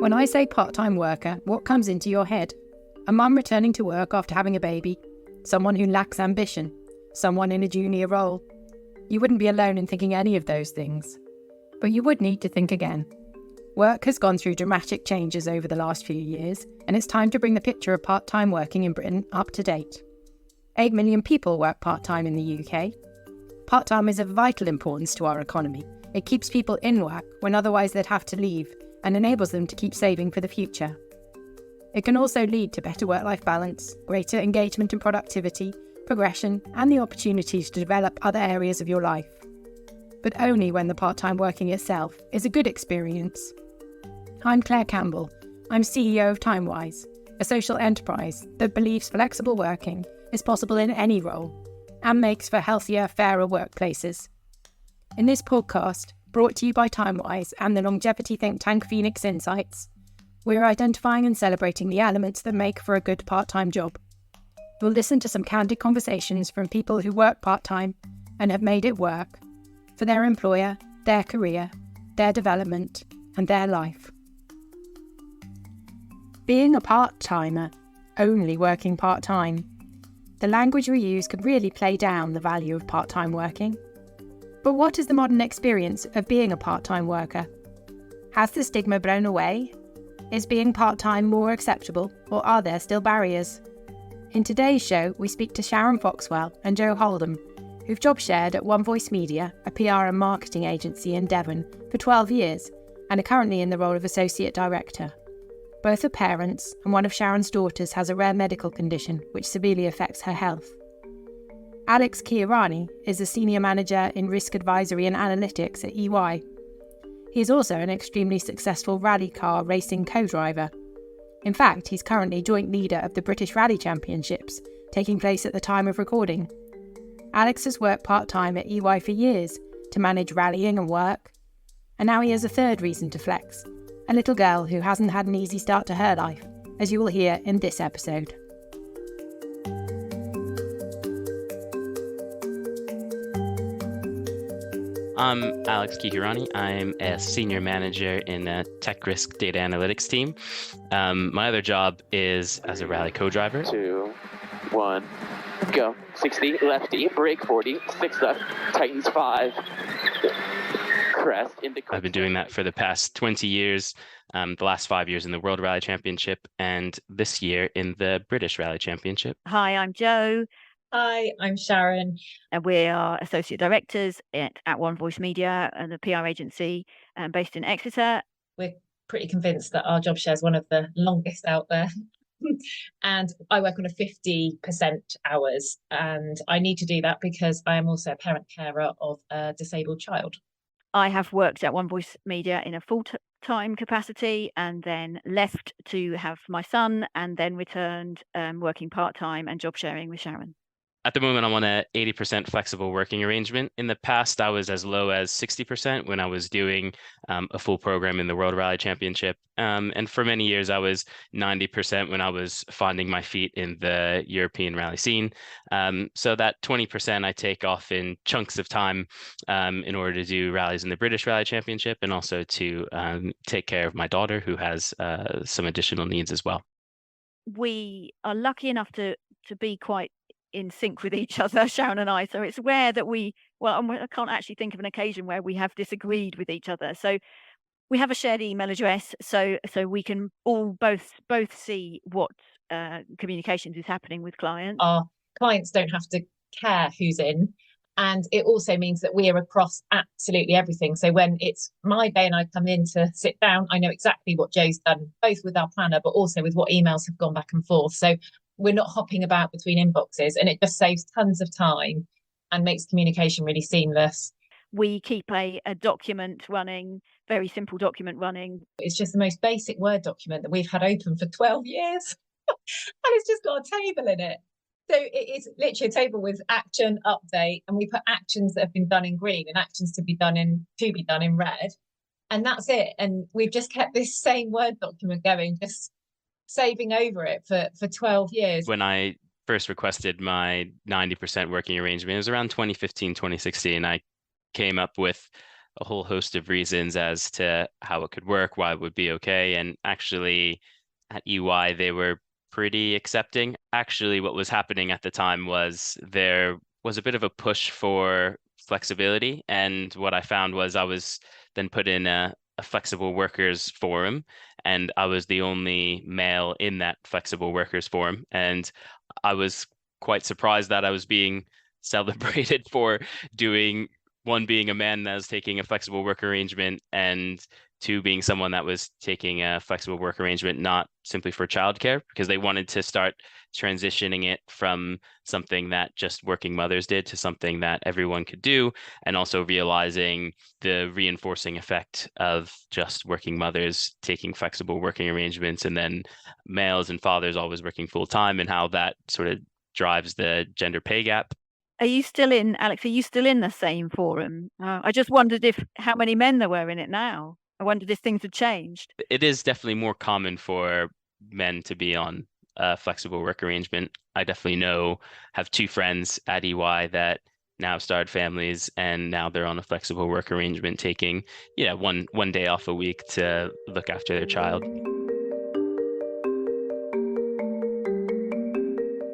When I say part-time worker, what comes into your head? A mum returning to work after having a baby? Someone who lacks ambition? Someone in a junior role? You wouldn't be alone in thinking any of those things. But you would need to think again. Work has gone through dramatic changes over the last few years, and it's time to bring the picture of part-time working in Britain up to date. 8 million people work part-time in the UK. Part-time is of vital importance to our economy. It keeps people in work when otherwise they'd have to leave, and enables them to keep saving for the future. It can also lead to better work-life balance, greater engagement and productivity, progression, and the opportunities to develop other areas of your life. But only when the part-time working itself is a good experience. I'm Claire Campbell. I'm CEO of TimeWise, a social enterprise that believes flexible working is possible in any role and makes for healthier, fairer workplaces. In this podcast, brought to you by TimeWise and the longevity think tank Phoenix Insights, we're identifying and celebrating the elements that make for a good part-time job. You'll listen to some candid conversations from people who work part-time and have made it work for their employer, their career, their development, and their life. Being a part-timer, only working part-time, the language we use could really play down the value of part-time working. But what is the modern experience of being a part-time worker? Has the stigma blown away? Is being part-time more acceptable, or are there still barriers? In today's show, we speak to Sharon Foxwell and Joe Holdom, who've job shared at One Voice Media, a PR and marketing agency in Devon, for 12 years, and are currently in the role of Associate Director. Both are parents, and one of Sharon's daughters has a rare medical condition which severely affects her health. Alex Kihurani is a Senior Manager in Risk Advisory and Analytics at EY. He is also an extremely successful rally car racing co-driver. In fact, he's currently joint leader of the British Rally Championships, taking place at the time of recording. Alex has worked part-time at EY for years to manage rallying and work, and now he has a third reason to flex, a little girl who hasn't had an easy start to her life, as you will hear in this episode. I'm Alex Kihurani. I'm a senior manager in a tech risk data analytics team. My other job is as a rally co-driver. 2, 1, go. 60, lefty, brake 40, 6 left, tightens 5, crest into. I've been doing that for the past 20 years, the last 5 years in the World Rally Championship, and this year in the British Rally Championship. Hi, I'm Joe. Hi, I'm Sharon. And we are Associate Directors at One Voice Media, and a PR agency based in Exeter. We're pretty convinced that our job share is one of the longest out there. And I work on a 50% hours. And I need to do that because I am also a parent carer of a disabled child. I have worked at One Voice Media in a full-time capacity and then left to have my son and then returned working part-time and job sharing with Sharon. At the moment, I'm on a 80% flexible working arrangement. In the past, I was as low as 60% when I was doing a full program in the World Rally Championship. And for many years, I was 90% when I was finding my feet in the European rally scene. So that 20% I take off in chunks of time in order to do rallies in the British Rally Championship and also to take care of my daughter who has some additional needs as well. We are lucky enough to be quite in sync with each other, Sharon and I. So it's rare that I can't actually think of an occasion where we have disagreed with each other. So we have a shared email address, so we can all both see what communications is happening with clients. Our clients don't have to care who's in. And it also means that we are across absolutely everything. So when it's my day and I come in to sit down, I know exactly what Joe's done, both with our planner, but also with what emails have gone back and forth. So we're not hopping about between inboxes, and it just saves tons of time and makes communication really seamless. We keep a document running, very simple document running. It's just the most basic Word document that we've had open for 12 years. And it's just got a table in it. So it's literally a table with action, update, and we put actions that have been done in green and actions to be done in red. And that's it. And we've just kept this same Word document going, just saving over it for 12 years. When I first requested my 90% working arrangement, it was around 2015, 2016. I came up with a whole host of reasons as to how it could work, why it would be okay. And actually, at EY, they were pretty accepting. Actually, what was happening at the time was there was a bit of a push for flexibility. And what I found was I was then put in a flexible workers forum, and I was the only male in that flexible workers forum. And I was quite surprised that I was being celebrated for doing one, being a man that was taking a flexible work arrangement, and two, being someone that was taking a flexible work arrangement not simply for childcare, because they wanted to start transitioning it from something that just working mothers did to something that everyone could do, and also realizing the reinforcing effect of just working mothers taking flexible working arrangements and then males and fathers always working full time, and how that sort of drives the gender pay gap. Are you still in, Alex? Are you still in the same forum? I just wondered how many men there were in it now. I wondered if things had changed. It is definitely more common for men to be on a flexible work arrangement. I definitely have two friends at EY that now started families, and now they're on a flexible work arrangement, taking one day off a week to look after their child.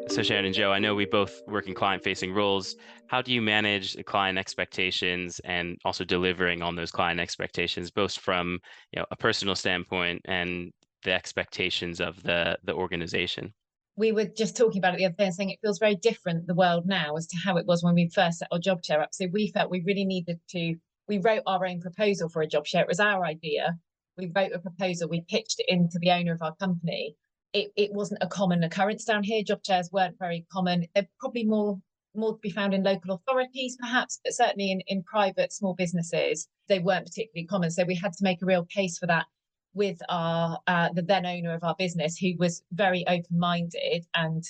So Sharon and Joe, I know we both work in client-facing roles. How do you manage the client expectations and also delivering on those client expectations, both from a personal standpoint and the expectations of the organization? We were just talking about it the other day and saying it feels very different, the world now, as to how it was when we first set our job share up. So we felt we really needed to, we wrote our own proposal for a job share. It was our idea. We wrote a proposal, we pitched it into the owner of our company. It wasn't a common occurrence down here. Job shares weren't very common. They're probably more to be found in local authorities, perhaps, but certainly in private small businesses, they weren't particularly common. So we had to make a real case for that with the then owner of our business, who was very open-minded and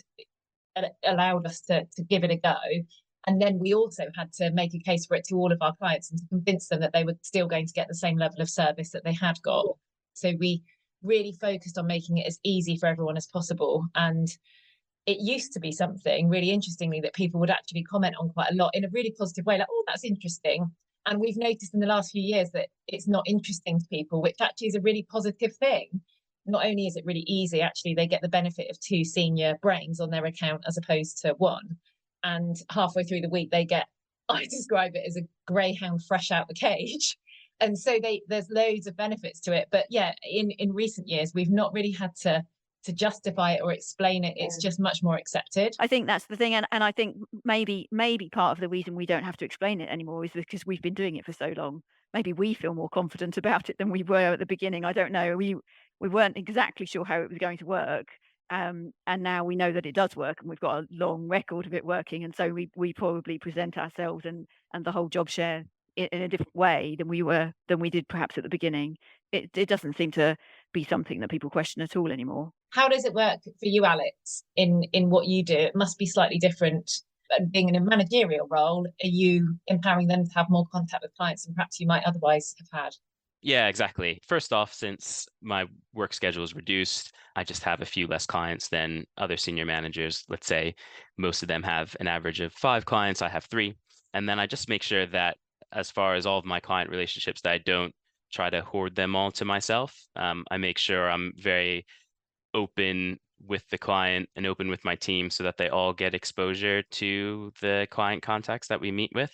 allowed us to give it a go. And then we also had to make a case for it to all of our clients and to convince them that they were still going to get the same level of service that they had got. So we really focused on making it as easy for everyone as possible. And it used to be something really interestingly that people would actually comment on quite a lot in a really positive way, like, oh, that's interesting. And we've noticed in the last few years that it's not interesting to people, which actually is a really positive thing. Not only is it really easy, actually, they get the benefit of two senior brains on their account as opposed to one. And halfway through the week, they get, I describe it as a greyhound fresh out the cage. And so there's loads of benefits to it. But yeah, in recent years, we've not really had to justify it or explain it. It's just much more accepted. I think that's the thing. And I think maybe part of the reason we don't have to explain it anymore is because we've been doing it for so long. Maybe we feel more confident about it than we were at the beginning. I don't know. We weren't exactly sure how it was going to work. And now we know that it does work, and we've got a long record of it working. And so we probably present ourselves and the whole job share in a different way than we did perhaps at the beginning. It doesn't seem to be something that people question at all anymore. How does it work for you, Alex, in what you do? It must be slightly different. Being in a managerial role, are you empowering them to have more contact with clients than perhaps you might otherwise have had? Yeah, exactly. First off, since my work schedule is reduced, I just have a few less clients than other senior managers. Let's say most of them have an average of 5 clients. I have 3. And then I just make sure that as far as all of my client relationships, that I don't try to hoard them all to myself. I make sure I'm very open with the client and open with my team so that they all get exposure to the client contacts that we meet with.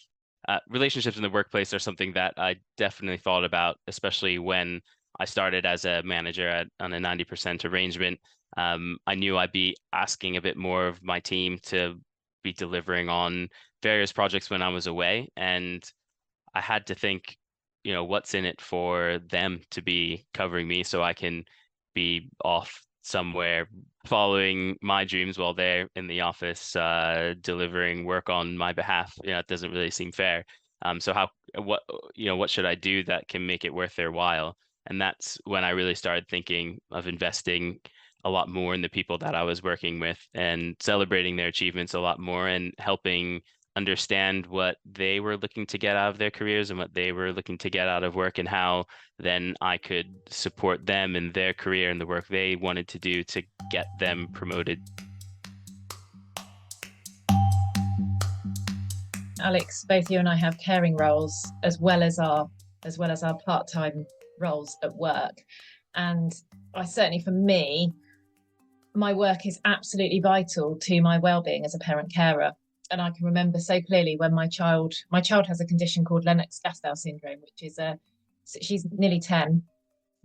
Relationships in the workplace are something that I definitely thought about, especially when I started as a manager on a 90% arrangement. I knew I'd be asking a bit more of my team to be delivering on various projects when I was away. And I had to think, what's in it for them to be covering me so I can be off somewhere following my dreams while they're in the office delivering work on my behalf. It doesn't really seem fair. So what should I do that can make it worth their while? And that's when I really started thinking of investing a lot more in the people that I was working with and celebrating their achievements a lot more and helping understand what they were looking to get out of their careers and what they were looking to get out of work, and how then I could support them in their career and the work they wanted to do to get them promoted. Alex, both you and I have caring roles as well as our as well as our part-time roles at work. And I certainly, for me, my work is absolutely vital to my well-being as a parent carer. And I can remember so clearly when my child has a condition called Lennox-Gastaut syndrome, which is she's nearly 10.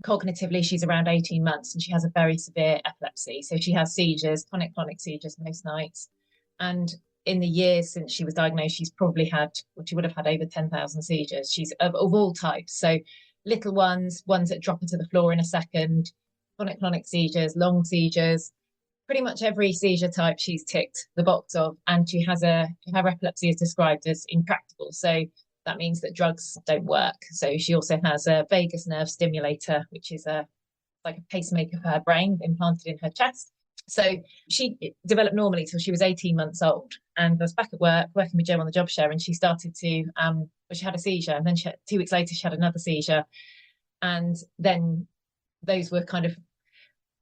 Cognitively, she's around 18 months, and she has a very severe epilepsy. So she has seizures, tonic-clonic seizures most nights. And in the years since she was diagnosed, she would have had over 10,000 seizures. She's of all types. So little ones that drop her to the floor in a second, tonic-clonic seizures, long seizures, pretty much every seizure type she's ticked the box of. And she has her epilepsy is described as intractable. So that means that drugs don't work. So she also has a vagus nerve stimulator, which is like a pacemaker for her brain implanted in her chest. So she developed normally till she was 18 months old. And I was back at work working with Jo on the job share, and she started to, she had a seizure. And then 2 weeks later, she had another seizure. And then those were kind of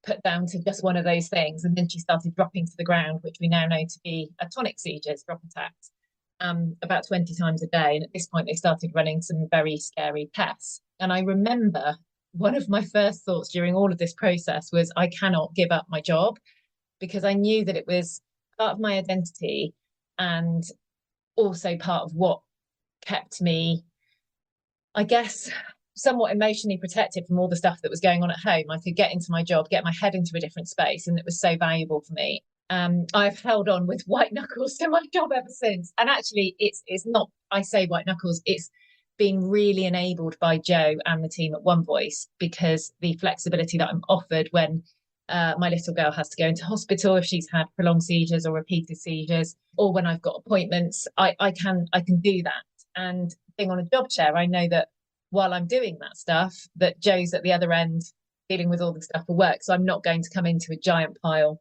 put down to just one of those things. And then she started dropping to the ground, which we now know to be a tonic seizures, drop attacks, about 20 times a day. And at this point, they started running some very scary tests. And I remember one of my first thoughts during all of this process was, I cannot give up my job, because I knew that it was part of my identity and also part of what kept me, I guess, somewhat emotionally protected from all the stuff that was going on at home. I could get into my job, get my head into a different space, and it was so valuable for me. I've held on with white knuckles to my job ever since. And actually, it's not, I say white knuckles, it's been really enabled by Jo and the team at One Voice, because the flexibility that I'm offered when my little girl has to go into hospital if she's had prolonged seizures or repeated seizures, or when I've got appointments, I can do that. And being on a job share, I know that while I'm doing that stuff, that Jo's at the other end dealing with all the stuff for work. So I'm not going to come into a giant pile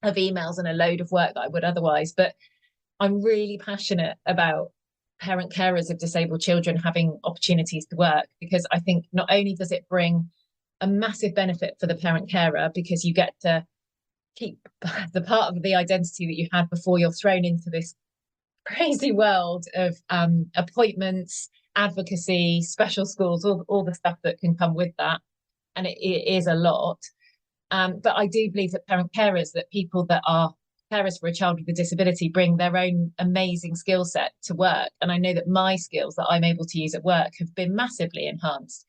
of emails and a load of work that I would otherwise. But I'm really passionate about parent carers of disabled children having opportunities to work, because I think not only does it bring a massive benefit for the parent carer, because you get to keep the part of the identity that you had before you're thrown into this crazy world of appointments, advocacy, special schools, all the stuff that can come with that. And it is a lot. But I do believe that parent carers, that people that are carers for a child with a disability, bring their own amazing skill set to work. And I know that my skills that I'm able to use at work have been massively enhanced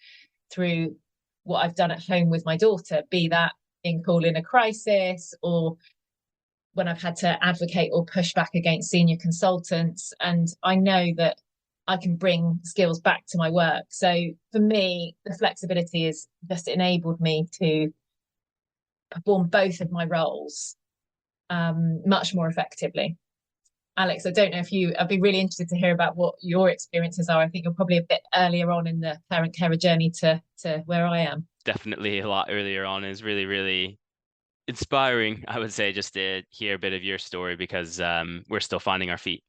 through what I've done at home with my daughter, be that in calling a crisis, or when I've had to advocate or push back against senior consultants. And I know that I can bring skills back to my work. So for me, the flexibility has just enabled me to perform both of my roles much more effectively. Alex, I don't know if I'd be really interested to hear about what your experiences are. I think you're probably a bit earlier on in the parent carer journey to where I am. Definitely a lot earlier on. Is really, really inspiring, I would say, just to hear a bit of your story, because we're still finding our feet.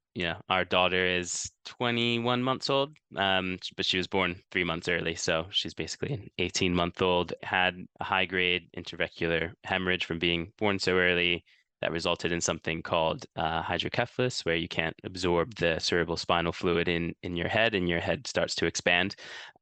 Our daughter is 21 months old, but she was born 3 months early. So she's basically an 18-month-old, had a high-grade intraventricular hemorrhage from being born so early. That resulted in something called hydrocephalus, where you can't absorb the cerebral spinal fluid in your head, and your head starts to expand.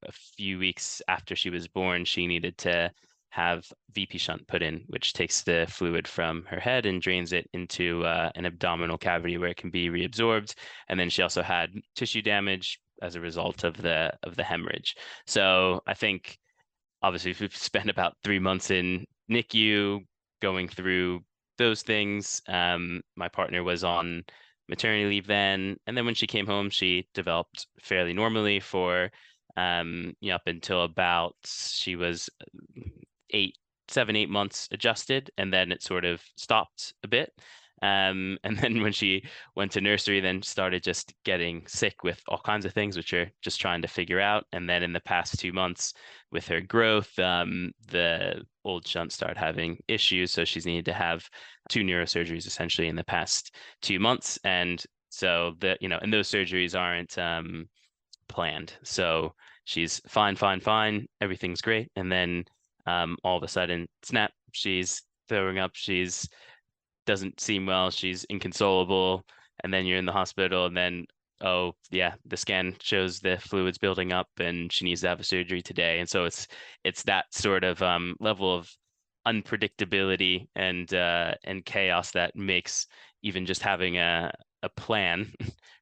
A few weeks after she was born, she needed to have VP shunt put in, which takes the fluid from her head and drains it into an abdominal cavity where it can be reabsorbed. And then she also had tissue damage as a result of the hemorrhage. So I think obviously we've spent about 3 months in NICU going through those things. My partner was on maternity leave then, and then when she came home, she developed fairly normally for up until about she was 7-8 months adjusted, and then it sort of stopped a bit. And then when she went to nursery, then started just getting sick with all kinds of things, which are just trying to figure out. And then in the past 2 months with her growth, the old shunt started having issues. So she's needed to have 2 neurosurgeries essentially in the past 2 months. And so and those surgeries aren't planned. So she's fine. Everything's great. And then all of a sudden, snap, she's throwing up. She's doesn't seem well. She's inconsolable. And then you're in the hospital, and then oh yeah, the scan shows the fluids building up and she needs to have a surgery today. And so it's that sort of level of unpredictability and chaos that makes even just having a plan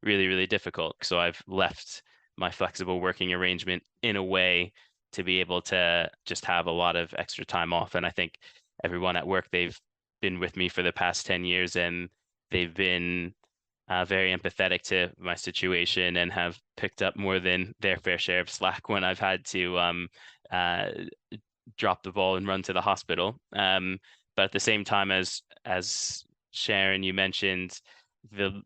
really, really difficult. So I've left my flexible working arrangement in a way to be able to just have a lot of extra time off. And I think everyone at work, they've been with me for the past 10 years and they've been very empathetic to my situation and have picked up more than their fair share of slack when I've had to uh, drop the ball and run to the hospital. But at the same time, as Sharon, you mentioned, the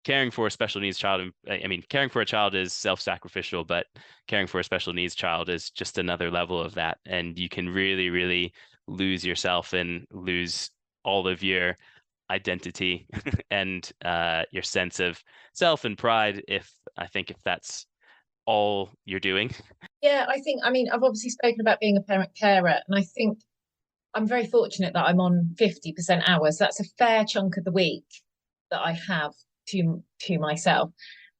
caring for a special needs child, I mean, caring for a child is self-sacrificial, but caring for a special needs child is just another level of that. And you can really, really lose yourself and lose all of your identity and your sense of self and pride if that's all you're doing. Yeah, I mean, I've obviously spoken about being a parent carer, and I think I'm very fortunate that I'm on 50% hours. That's a fair chunk of the week that I have to myself.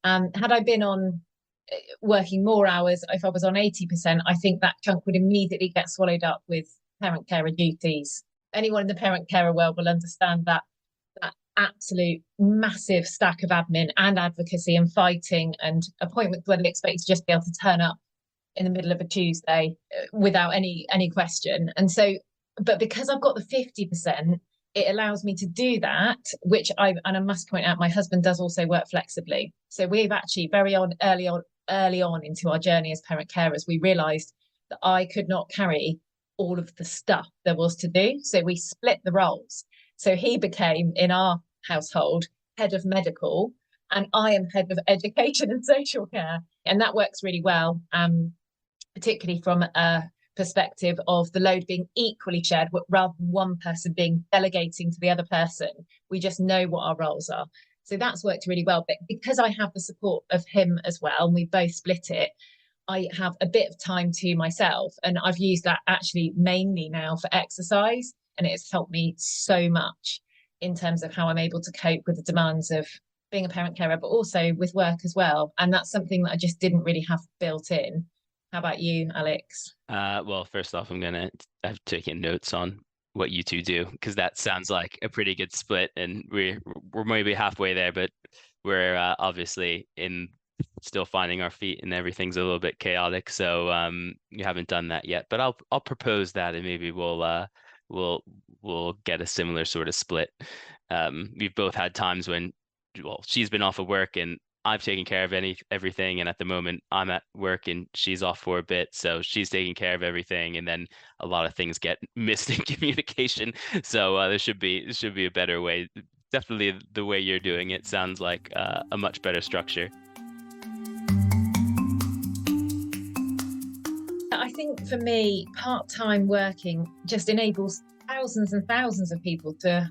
Had I been on working more hours, if I was on 80%, I think that chunk would immediately get swallowed up with parent carer duties. Anyone in the parent carer world will understand that absolute massive stack of admin and advocacy and fighting and appointments where they expect you to just be able to turn up in the middle of a Tuesday without any question. And so, but because I've got the 50%, it allows me to do that, which I must point out, my husband does also work flexibly. So we've actually early on into our journey as parent carers, we realised that I could not carry all of the stuff there was to do. So we split the roles. So he became, in our household, head of medical, and I am head of education and social care. And that works really well, particularly from a perspective of the load being equally shared, rather than one person being delegating to the other person. We just know what our roles are. So that's worked really well. But because I have the support of him as well, and we both split it, I have a bit of time to myself. And I've used that actually mainly now for exercise. And it's helped me so much in terms of how I'm able to cope with the demands of being a parent carer, but also with work as well. And that's something that I just didn't really have built in. How about you, Alex? Well, first off, I've taken notes on what you two do, because that sounds like a pretty good split, and we're maybe halfway there, but we're obviously still finding our feet and everything's a little bit chaotic. So you haven't done that yet, but I'll propose that, and maybe we'll get a similar sort of split. We've both had times when, well, she's been off of work and I've taken care of everything, and at the moment I'm at work and she's off for a bit, so she's taking care of everything, and then a lot of things get missed in communication. So there should be a better way. Definitely the way you're doing it sounds like a much better structure. I think for me, part-time working just enables thousands and thousands of people to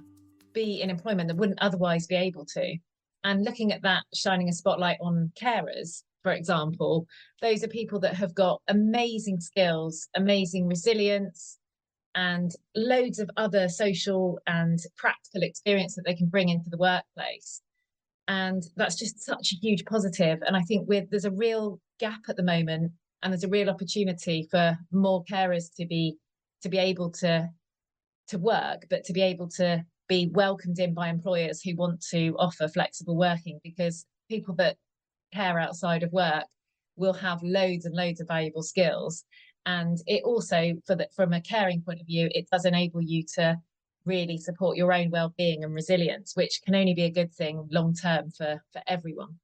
be in employment that wouldn't otherwise be able to. And looking at that, shining a spotlight on carers, for example, those are people that have got amazing skills, amazing resilience, and loads of other social and practical experience that they can bring into the workplace. And that's just such a huge positive. And I think there's a real gap at the moment, and there's a real opportunity for more carers to be able to work, but to be able to be welcomed in by employers who want to offer flexible working, because people that care outside of work will have loads and loads of valuable skills. And it also, from a caring point of view, it does enable you to really support your own well-being and resilience, which can only be a good thing long term for everyone.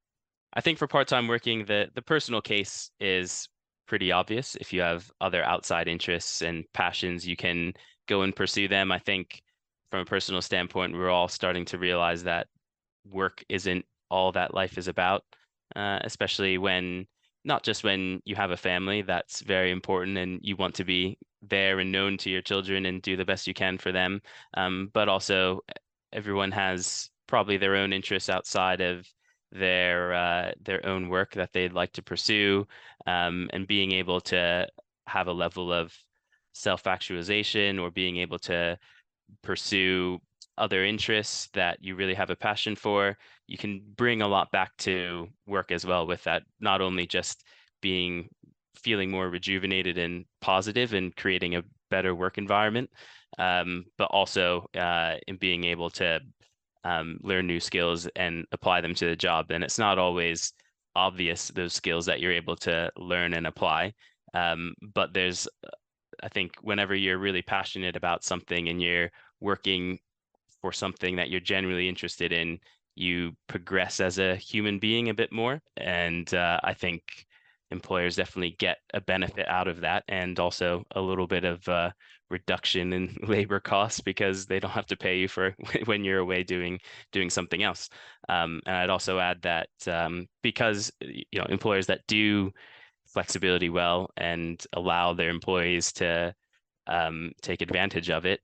I think for part-time working, the personal case is pretty obvious. If you have other outside interests and passions, you can go and pursue them. I think from a personal standpoint, we're all starting to realize that work isn't all that life is about, especially not just when you have a family. That's very important, and you want to be there and known to your children and do the best you can for them. But also, everyone has probably their own interests outside of their own work that they'd like to pursue, and being able to have a level of self-actualization, or being able to pursue other interests that you really have a passion for, you can bring a lot back to work as well with that, not only just feeling more rejuvenated and positive and creating a better work environment, but also in being able to learn new skills and apply them to the job. And it's not always obvious, those skills that you're able to learn and apply. But I think whenever you're really passionate about something and you're working for something that you're genuinely interested in, you progress as a human being a bit more. And I think employers definitely get a benefit out of that, and also a little bit of reduction in labor costs because they don't have to pay you for when you're away doing something else. And I'd also add that because employers that do flexibility well and allow their employees to take advantage of it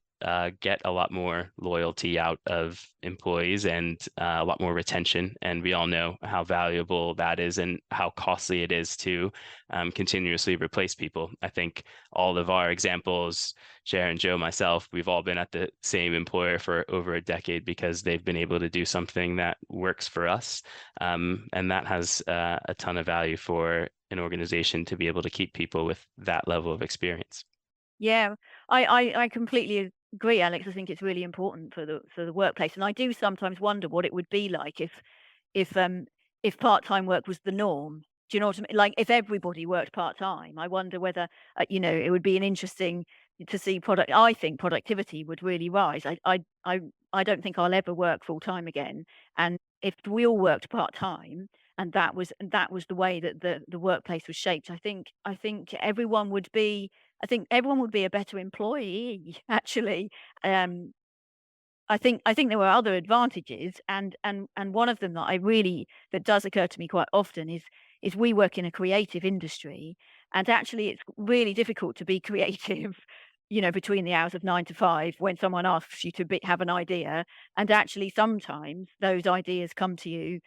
get a lot more loyalty out of employees and a lot more retention. And we all know how valuable that is and how costly it is to continuously replace people. I think all of our examples, Sharon, Joe, myself, we've all been at the same employer for over a decade because they've been able to do something that works for us. And that has a ton of value for an organization to be able to keep people with that level of experience. Yeah, I completely agree, Alex. I think it's really important for the workplace, and I do sometimes wonder what it would be like if part-time work was the norm. Do you know what I mean? Like if everybody worked part-time, I wonder whether it would be an interesting to see I think productivity would really rise. I don't think I'll ever work full-time again, and if we all worked part-time and that was the way that the workplace was shaped, I think everyone would be a better employee, actually. I think there were other advantages, and one of them that does occur to me quite often is we work in a creative industry, and actually it's really difficult to be creative, between the hours of 9 to 5 when someone asks you to have an idea, and actually sometimes those ideas come to you.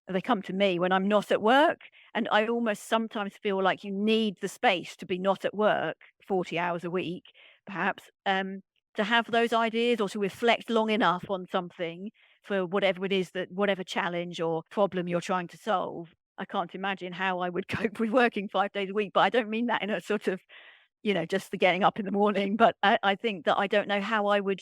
They come to me when I'm not at work, and I almost sometimes feel like you need the space to be not at work 40 hours a week, perhaps, to have those ideas or to reflect long enough on something for whatever it is, whatever challenge or problem you're trying to solve. I can't imagine how I would cope with working 5 days a week, but I don't mean that in a sort of, just the getting up in the morning, but I think that I don't know how I would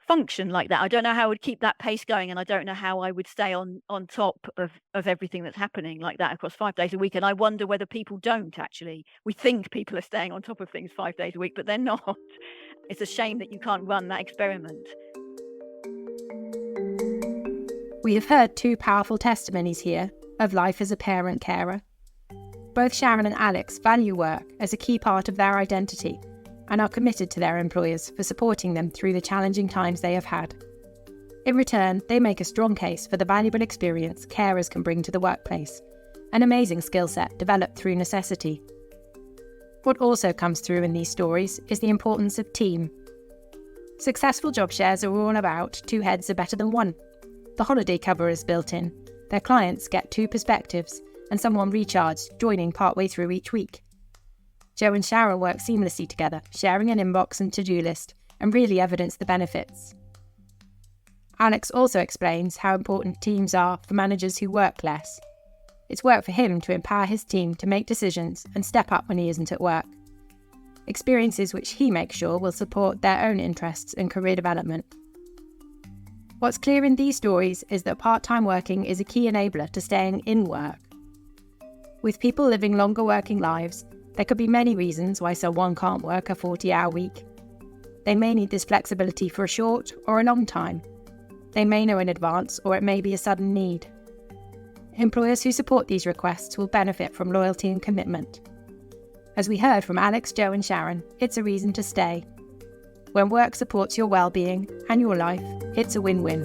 function like that. I don't know how I would keep that pace going, and I don't know how I would stay on top of everything that's happening like that across 5 days a week. And I wonder whether people don't actually. We think people are staying on top of things 5 days a week, but they're not. It's a shame that you can't run that experiment. We have heard two powerful testimonies here of life as a parent carer. Both Sharon and Alex value work as a key part of their identity and are committed to their employers for supporting them through the challenging times they have had. In return, they make a strong case for the valuable experience carers can bring to the workplace, an amazing skill set developed through necessity. What also comes through in these stories is the importance of team. Successful job shares are all about two heads are better than one. The holiday cover is built in. Their clients get two perspectives and someone recharged joining partway through each week. Joe and Sharon work seamlessly together, sharing an inbox and to-do list, and really evidence the benefits. Alex also explains how important teams are for managers who work less. It's work for him to empower his team to make decisions and step up when he isn't at work. Experiences which he makes sure will support their own interests and career development. What's clear in these stories is that part-time working is a key enabler to staying in work. With people living longer working lives, there could be many reasons why someone can't work a 40-hour week. They may need this flexibility for a short or a long time. They may know in advance, or it may be a sudden need. Employers who support these requests will benefit from loyalty and commitment. As we heard from Alex, Joe and Sharon, it's a reason to stay. When work supports your well-being and your life, it's a win-win.